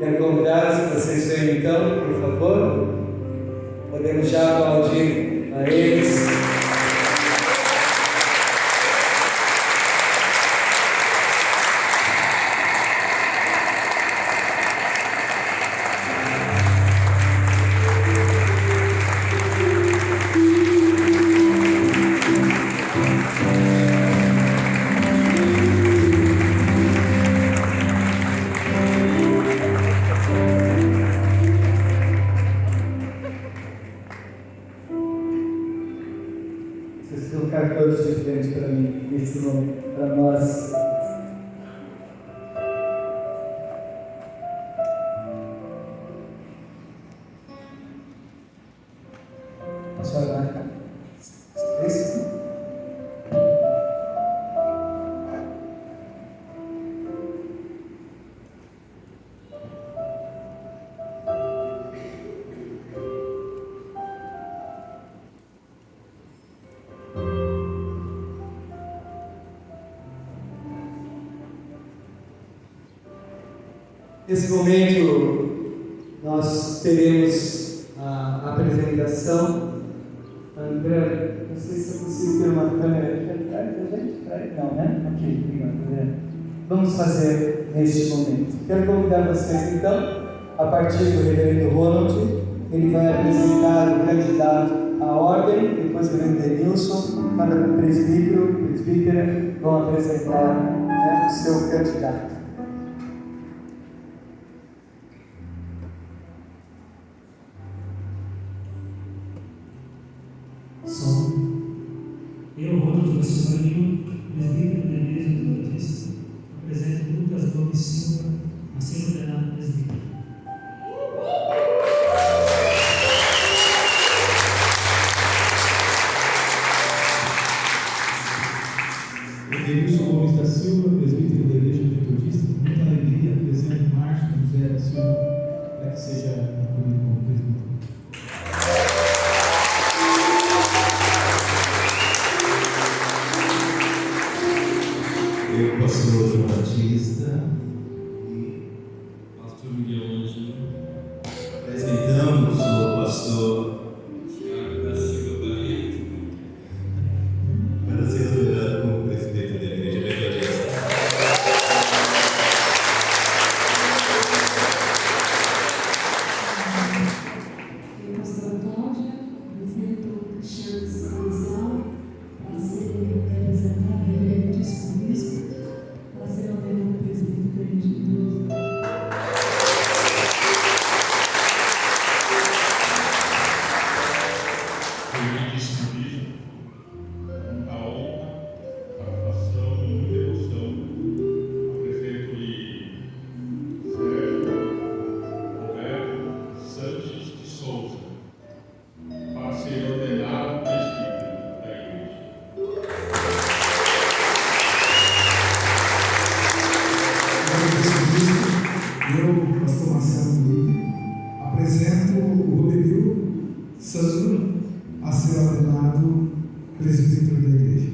Quero convidar, se vocês vêm então, por favor, podemos já aplaudir a eles. Todos de frente para mim, nesse momento, para nós. Posso orar? Isso? Nesse momento, nós teremos a apresentação. André, não sei se eu consigo ter uma câmera aqui atrás da gente. Não, né? Ok, obrigado, André. Vamos fazer neste momento. Quero convidar vocês, então, a partir do reverendo Ronald, ele vai apresentar o candidato à ordem, depois o reverendo Denilson, cada presbítero, presbítera, vão apresentar o seu candidato. Eu, Ronald Silva Lima, presbítero da Igreja Metodista, apresento Lucas Gomes Silva a ser ordenado presbítero. Denilson Gomes da Silva, presbítero da Igreja Metodista, com muita alegria apresento Márcio José da Silva para que seja acolhido como presbítero. Eu, pastor João Batista e pastor Miguel Ângelo, apresentamos o pastor Thiago da Silva Barreto para ser ordenado como presidente da Igreja Metodista. Eu, pastor Cláudia, apresento o Cristiano Stanislau para ser representado reverendo bispo para ser ordenado presidente da Igreja Metodista. muita honra, satisfação e muita emoção. Apresento-lhe Sérgio Roberto Sanches de Souza para ser ordenado presbítero da igreja. Eu, pastor Marcelo Felipe, apresento o Roberil Sandro a ser ordenado presbítero da igreja.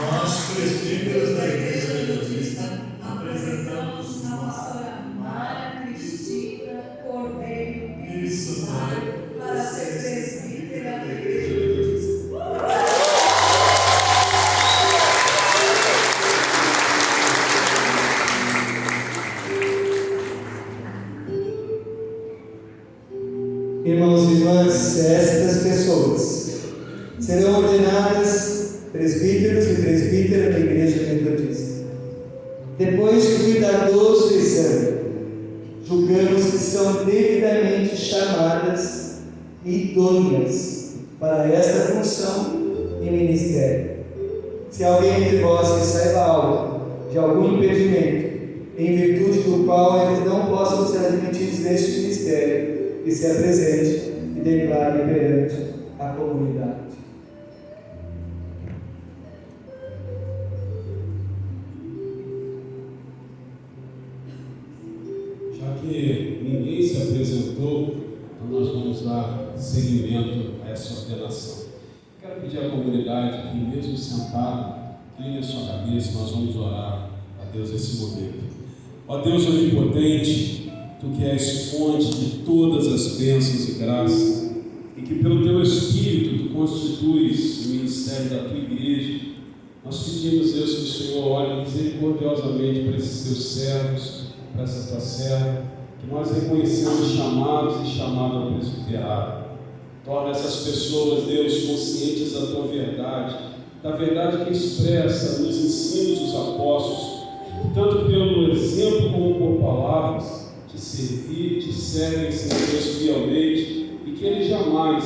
Nós, presbíteros da Igreja Metodista, apresentamos a pastora Mara Cristina Cordeiro Pires Mário para ser presbítera da Igreja Metodista. Irmãos e irmãs, estas pessoas serão ordenadas presbíteros e presbítera da Igreja Metodista. Depois de cuidadoso exame, julgamos que são devidamente chamadas e idôneas para esta função e ministério. Se alguém entre vós que saiba algo de algum impedimento, em virtude do qual eles não possam ser admitidos neste ministério, que se apresente e declare perante a comunidade. Já que ninguém se apresentou, então nós vamos dar seguimento a essa ordenação. Quero pedir à comunidade que, mesmo sentada, Incline a sua cabeça, nós vamos orar a Deus nesse momento. Ó Deus onipotente, Tu que és fonte de todas as bênçãos e graças, e que pelo Teu Espírito Tu constituis o ministério da Tua Igreja, nós pedimos, Deus, que o Senhor olhe misericordiosamente para esses Teus servos, para essa Tua serva, que nós reconhecemos chamados e chamado ao presbiterado. Torna essas pessoas, Deus, conscientes da Tua verdade, da verdade que expressa nos ensinos dos apóstolos, que tanto pelo exemplo como por palavras, te servem, Senhor Deus, fielmente, e que elas jamais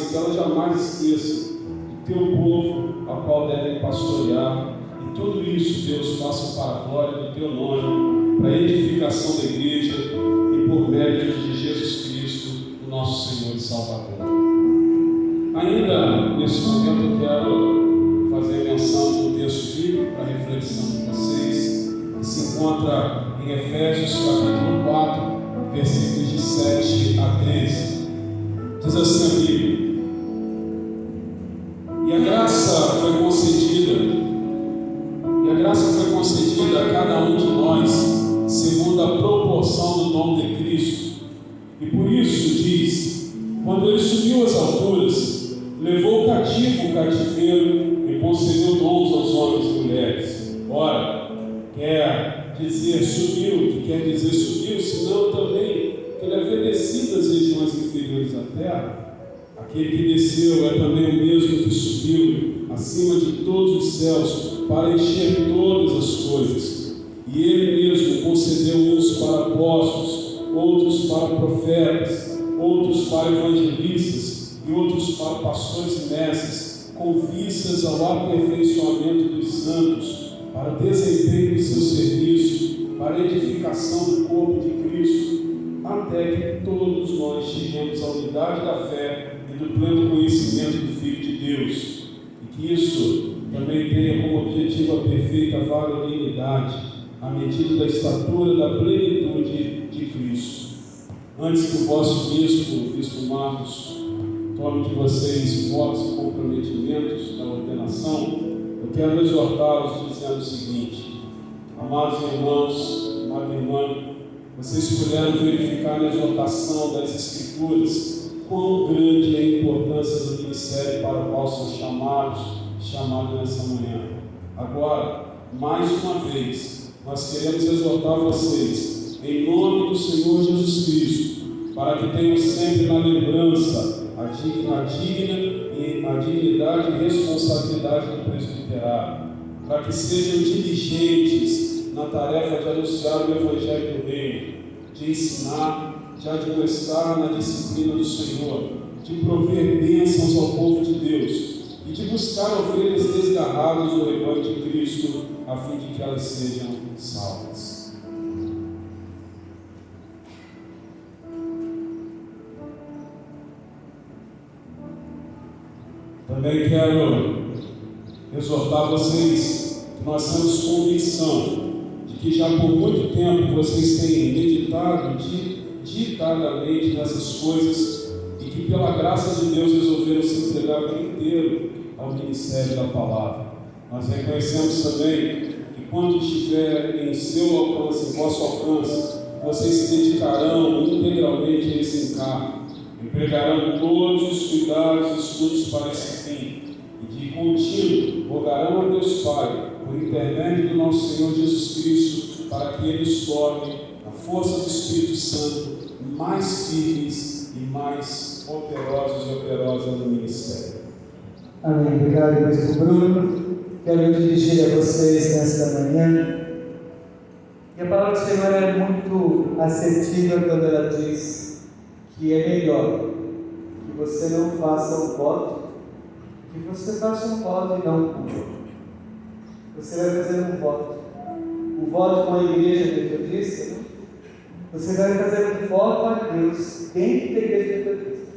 esqueçam do Teu povo, ao qual devem pastorear, e tudo isso, Deus, faça para a glória do Teu nome, para a edificação da igreja, e por mérito de Jesus Cristo, o nosso Senhor e Salvador. Ainda nesse momento eu quero fazer menção de um texto bíblico para a reflexão de vocês, que se encontra em Efésios capítulo 4, versículos de 7 a 13. Diz assim a Bíblia: E a graça foi concedida a cada um de nós, segundo a proporção do dom de Cristo. E por isso diz: quando ele subiu às alturas, levou cativo o cativeiro e concedeu dons aos homens e mulheres. Ora, quer dizer subiu, que quer dizer subiu, senão também que ele havia descido das regiões inferiores da terra. Aquele que desceu é também o mesmo que subiu acima de todos os céus para encher todas as coisas. E ele mesmo concedeu uns para apóstolos, outros para profetas, outros para evangelistas e outros para pastores e mestres, com vistas ao aperfeiçoamento dos santos, para o desempenho do seu serviço, para a edificação do corpo de Cristo, até que todos nós cheguemos à unidade da fé e do pleno conhecimento do Filho de Deus, e que isso também tenha como objetivo a perfeita varonilidade, à medida da estatura da plenitude de Cristo. Antes que o vosso bispo Marcos, tome de vocês votos e comprometimentos da ordenação, eu quero exortá-los dizendo o seguinte: amados irmãos, amada irmã, vocês puderam verificar na exortação das Escrituras quão grande é a importância do ministério para o qual são chamados nessa manhã. Agora, mais uma vez, nós queremos exortar vocês, em nome do Senhor Jesus Cristo, para que tenham sempre na lembrança a dignidade e responsabilidade do presbiterado, para que sejam diligentes na tarefa de anunciar o Evangelho do Reino, de ensinar, de admoestar na disciplina do Senhor, de prover bênçãos ao povo de Deus e de buscar ovelhas desgarradas do rebanho de Cristo, a fim de que elas sejam salvas. Também quero exortar vocês que nós temos convicção de que já por muito tempo vocês têm meditado diutadamente nessas coisas e que pela graça de Deus resolveram se entregar por inteiro ao ministério da palavra. Nós reconhecemos também que quando estiver em seu alcance, em vosso alcance, vocês se dedicarão integralmente a esse encargo, empregarão todos os cuidados e estudos para esse fim, e de contínuo rogarão a Deus Pai, por intermédio do nosso Senhor Jesus Cristo, para que Ele os torne, na força do Espírito Santo, mais firmes e mais operosos e operosas no ministério. Amém. Obrigado, Bispo Bruno. Quero me dirigir a vocês nesta manhã. E a palavra do Senhor é muito assertiva quando ela diz que é melhor que você não faça um voto, que você faça um voto e não um cumpra. Você vai fazer um voto com a igreja metodista, né? Você vai fazer um voto a Deus dentro da igreja metodista,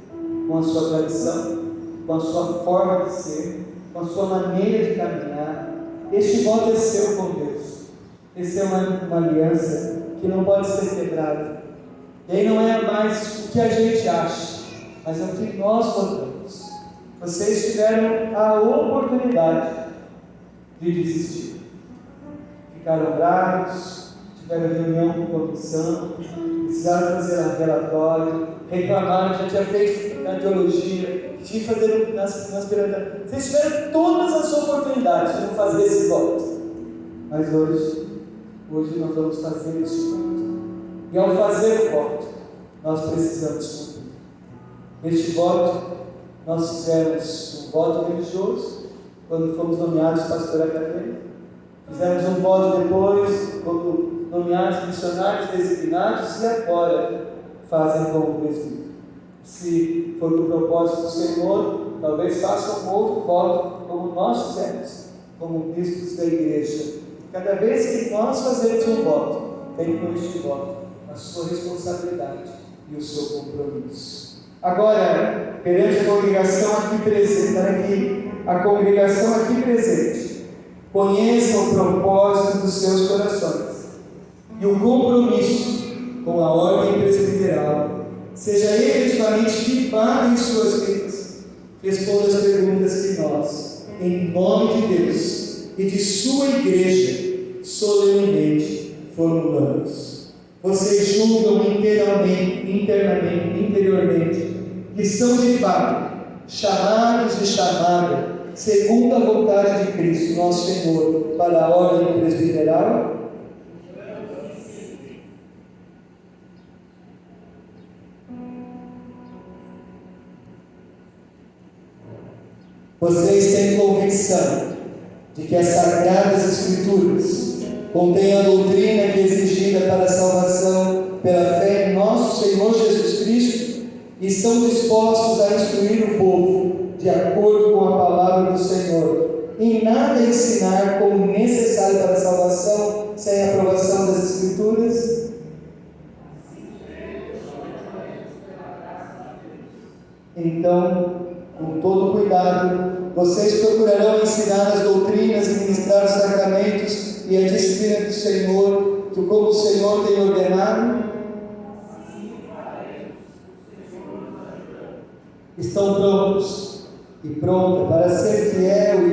com a sua tradição, com a sua forma de ser, com a sua maneira de caminhar. Este voto é seu com Deus. Essa é uma aliança que não pode ser quebrada. E aí não é mais o que a gente acha, mas é o que nós votamos. Vocês tiveram a oportunidade de desistir. ficaram bravos, tiveram reunião com comissão, precisaram fazer relatório, reclamaram, já tinha feito na teologia, tinha que fazer nas pirâmides. Vocês tiveram todas as oportunidades de não fazer esse voto. Mas hoje nós vamos fazer este voto. E ao fazer o voto, nós precisamos cumprir. Neste voto, nós fizemos um voto religioso, quando fomos nomeados pastor acadêmico. Fizemos um voto depois, quando nomeados missionários designados, e agora fazem como presbítero. Se for o propósito do Senhor, talvez façam um outro voto, como nós fizemos, como bispos da igreja. Cada vez que nós fazemos um voto, tem com este voto a sua responsabilidade e o seu compromisso. Agora, perante a congregação aqui presente, para que a congregação aqui presente conheça o propósito dos seus corações e o compromisso com a ordem presbiteral seja efetivamente firmado em suas vidas, responda as perguntas que nós, em nome de Deus e de sua igreja, solenemente formulamos. Vocês julgam interiormente, que são de fato chamados e chamada, segundo a vontade de Cristo, nosso Senhor, para a ordem presbiteral? Vocês têm convicção de que as Sagradas Escrituras contêm a doutrina que é exigida para a salvação pela fé em nosso Senhor Jesus Cristo e estão dispostos a instruir o povo de acordo com a palavra do Senhor, em nada ensinar como necessário para a salvação sem a aprovação das Escrituras? Então, com todo cuidado, vocês procurarão ensinar as doutrinas e ministrar os sacramentos e a disciplina do Senhor, que como o Senhor tem ordenado? Estão prontos e prontas para ser fiel e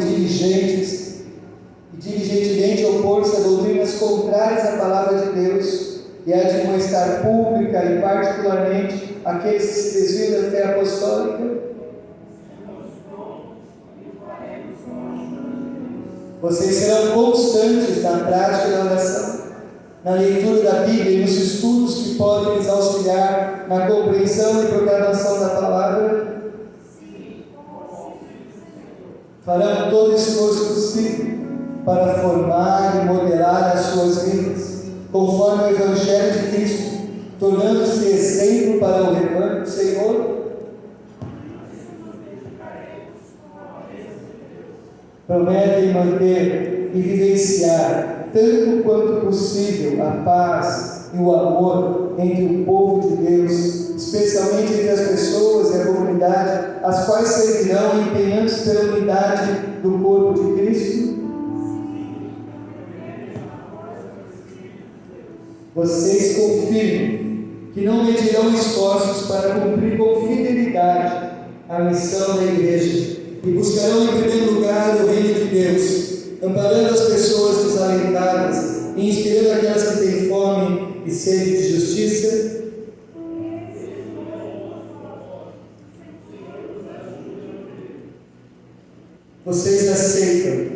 diligentemente opor-se a doutrinas contrárias à palavra de Deus e a admoestar pública e particularmente aqueles que se desviam da fé apostólica? Vocês serão constantes na prática da oração, na leitura da Bíblia e nos estudos que podem lhes auxiliar na compreensão e proclamação da palavra? Farão todo esforço possível para formar e modelar as suas vidas, conforme o Evangelho de Cristo, tornando-se exemplo para o rebanho do Senhor? Prometem manter e vivenciar, tanto quanto possível, a paz e o amor entre o povo de Deus, especialmente entre as pessoas e a comunidade, as quais servirão empenhando-se pela unidade do corpo de Cristo? Vocês confirmam que não medirão esforços para cumprir com fidelidade a missão da igreja e buscarão em primeiro lugar o reino de Deus, amparando as pessoas desalentadas e inspirando aquelas que têm fome e sede de justiça? Vocês aceitam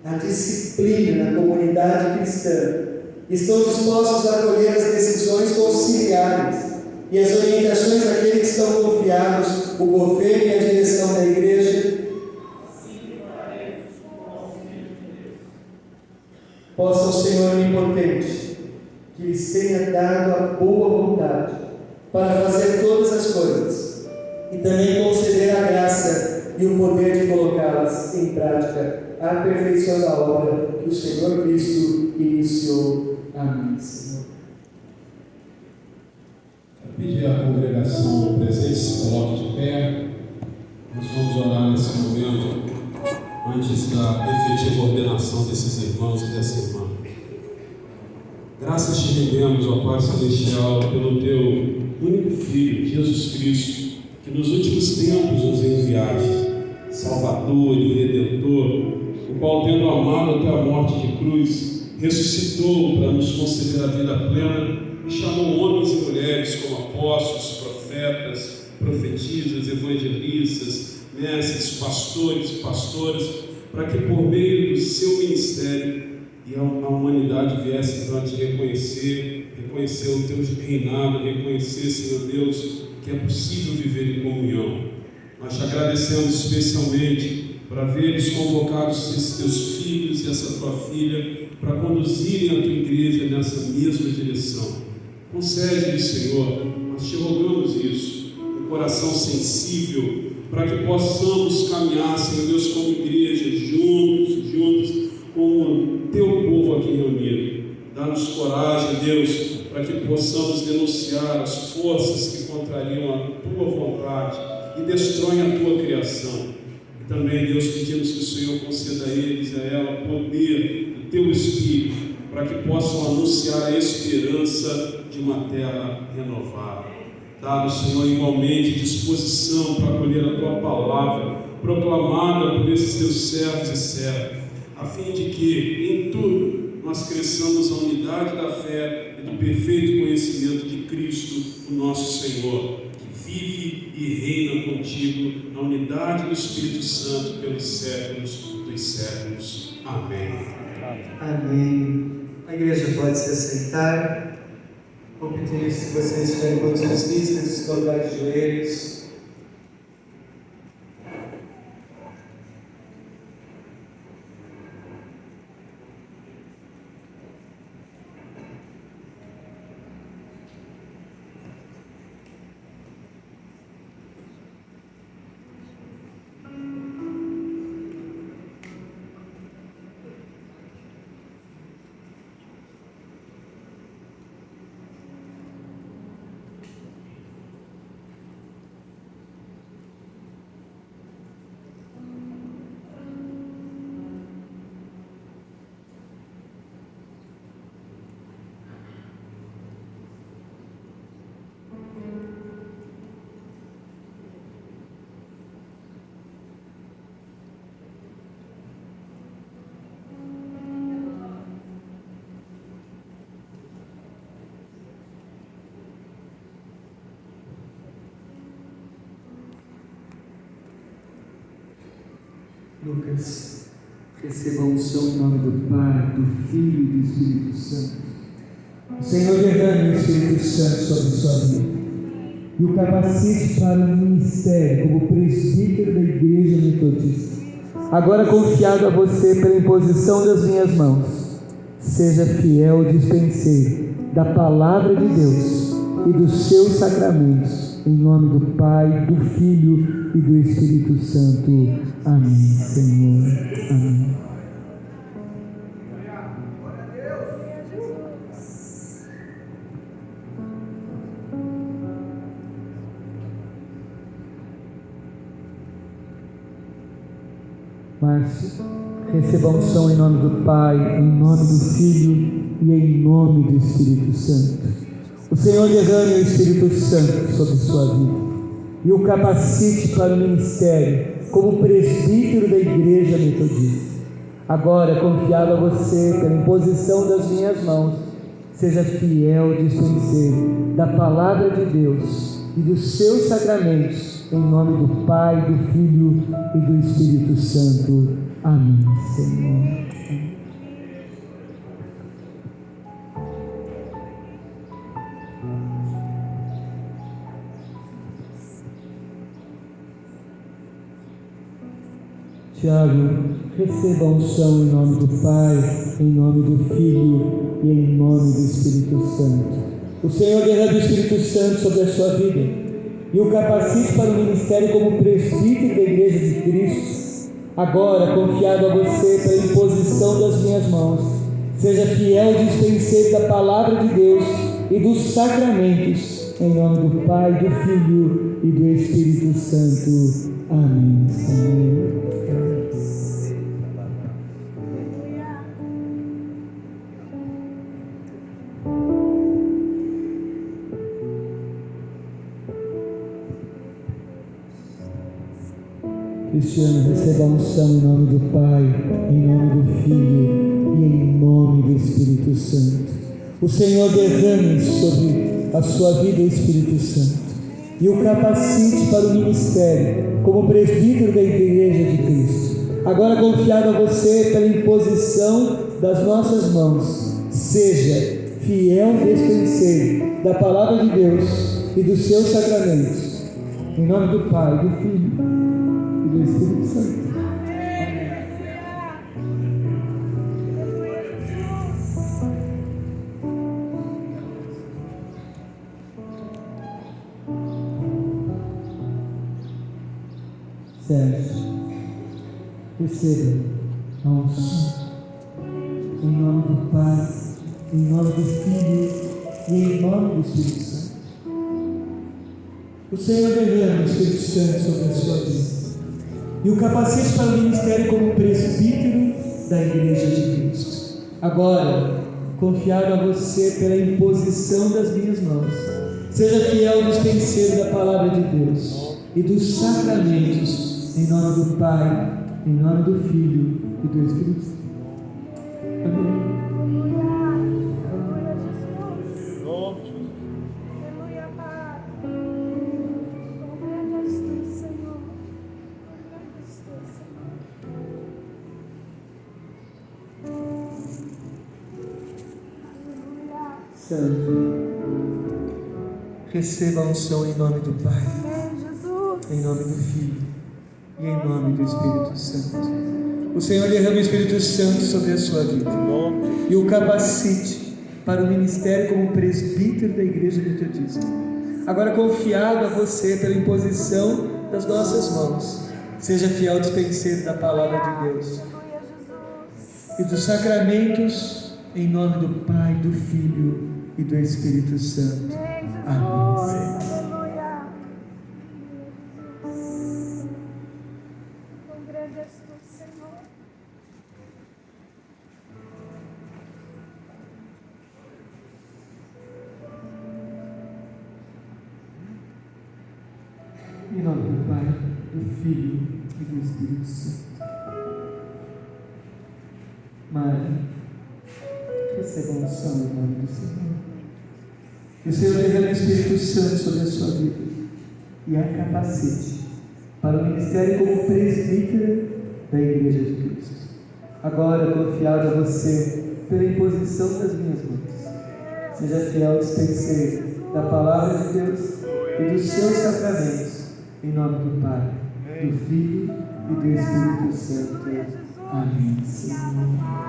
a disciplina na comunidade cristã, estão dispostos a acolher as decisões conciliares e as orientações daqueles que estão confiados, o governo e a direção da igreja? Possa o Senhor Onipotente, que lhes tenha dado a boa vontade para fazer todas as coisas, e também conceder a graça e o poder de colocá-las em prática, aperfeiçoando a obra que o Senhor Cristo iniciou. Amém, Senhor. Pedir à congregação presente se coloque de pé. Nós vamos orar nesse momento antes da efetiva ordenação desses irmãos e dessa irmã. Graças te rendemos, ó Pai Celestial, pelo teu único Filho, Jesus Cristo, que nos últimos tempos nos enviaste, Salvador e Redentor, o qual, tendo amado até a morte de cruz, ressuscitou para nos conceder a vida plena e chamou homens e mulheres como apóstolos, profetas, profetisas, evangelistas, mestres, pastores e pastoras, para que por meio do seu ministério e a humanidade viesse então a te reconhecer o teu reinado, reconhecer, Senhor Deus, que é possível viver em comunhão. Nós te agradecemos especialmente por haveres convocado esses teus filhos e essa tua filha para conduzirem a tua igreja nessa mesma direção. Concede-lhes, Senhor, nós te rogamos isso, um coração sensível, para que possamos caminhar, Senhor Deus, como igreja, juntos, como teu povo aqui reunido. Dá-nos coragem, Deus, para que possamos denunciar as forças que contrariam a tua vontade e destroem a tua criação. E também, Deus, pedimos que o Senhor conceda a eles e a ela poder do teu Espírito, para que possam anunciar a esperança de uma terra renovada. Dá-nos, Senhor, igualmente disposição para acolher a tua palavra, proclamada por esses teus servos e servas, a fim de que, em tudo, nós cresçamos a unidade da fé e do perfeito conhecimento de Cristo, o nosso Senhor, que vive e reina contigo na unidade do Espírito Santo pelos séculos dos séculos. Amém. Amém. A igreja pode se assentar. Vou pedir, se vocês estiverem com as vistas, se colocar de joelhos. Lucas, receba a unção em nome do Pai, do Filho e do Espírito Santo. O Senhor derrame o Espírito Santo sobre sua vida e o capacite para o ministério como presbítero da Igreja Metodista. Agora confiado a você pela imposição das minhas mãos, seja fiel dispenseiro da palavra de Deus e dos seus sacramentos, em nome do Pai, do Filho e do Espírito Santo. Amém, Senhor. Amém. Márcio, receba a unção em nome do Pai, em nome do Filho e em nome do Espírito Santo. O Senhor derrame o Espírito Santo sobre sua vida e o capacite para o ministério como presbítero da Igreja Metodista. Agora, confiado a você pela imposição das minhas mãos, seja fiel dispenseiro da palavra de Deus e dos seus sacramentos, em nome do Pai, do Filho e do Espírito Santo. Amém, Senhor. Tiago, receba a unção em nome do Pai, em nome do Filho e em nome do Espírito Santo. O Senhor derrame o Espírito Santo sobre a sua vida e o capacite para o ministério como presbítero da Igreja de Cristo. Agora, confiado a você pela imposição das minhas mãos, seja fiel dispenseiro da palavra de Deus e dos sacramentos, em nome do Pai, do Filho e do Espírito Santo. Amém, Senhor. este ano receba a unção em nome do Pai, em nome do Filho e em nome do Espírito Santo. O Senhor derrame sobre a sua vida o Espírito Santo e o capacite para o ministério como presbítero da Igreja de Cristo. Agora confiado a você pela imposição das nossas mãos, seja fiel despenseiro da palavra de Deus e dos seus sacramentos. Em nome do Pai, do Filho e do Espírito Santo. Sérgio, receba a unção em nome do Pai, em nome do Filho e em nome do Espírito Santo. O Senhor derrama o Espírito Santo sobre a sua vida e o capacete para o ministério como presbítero da Igreja de Cristo. Agora, confiado a você pela imposição das minhas mãos, seja fiel dispenseiro da palavra de Deus e dos sacramentos, em nome do Pai, em nome do Filho e do Espírito Santo. Amém. Aleluia, Pai. Quão grande és tu, Senhor. Quão grande és tu, Senhor. Aleluia. Santo, receba a unção em nome do Pai, Amém, Jesus. em nome do Filho e em nome do Espírito Santo. O Senhor derrama o Espírito Santo sobre a sua vida e o capacite para o ministério como presbítero da Igreja Metodista. Agora confiado a você pela imposição das nossas mãos, seja fiel dispenseiro da palavra de Deus e dos sacramentos, em nome do Pai, do Filho e do Espírito Santo. Amém. Aleluia. Quão grande és tu, Senhor. Em nome do Pai, do Filho e do Espírito Santo. Maria, receba a unção em nome do Senhor. Que o Senhor derrame o Espírito Santo sobre a sua vida e a capacite para o ministério como presbítero da Igreja de Cristo. Agora, confiado a você pela imposição das minhas mãos, seja fiel dispenseiro da palavra de Deus e dos seus sacramentos, em nome do Pai, do Filho e do Espírito Santo. Amém, Senhor.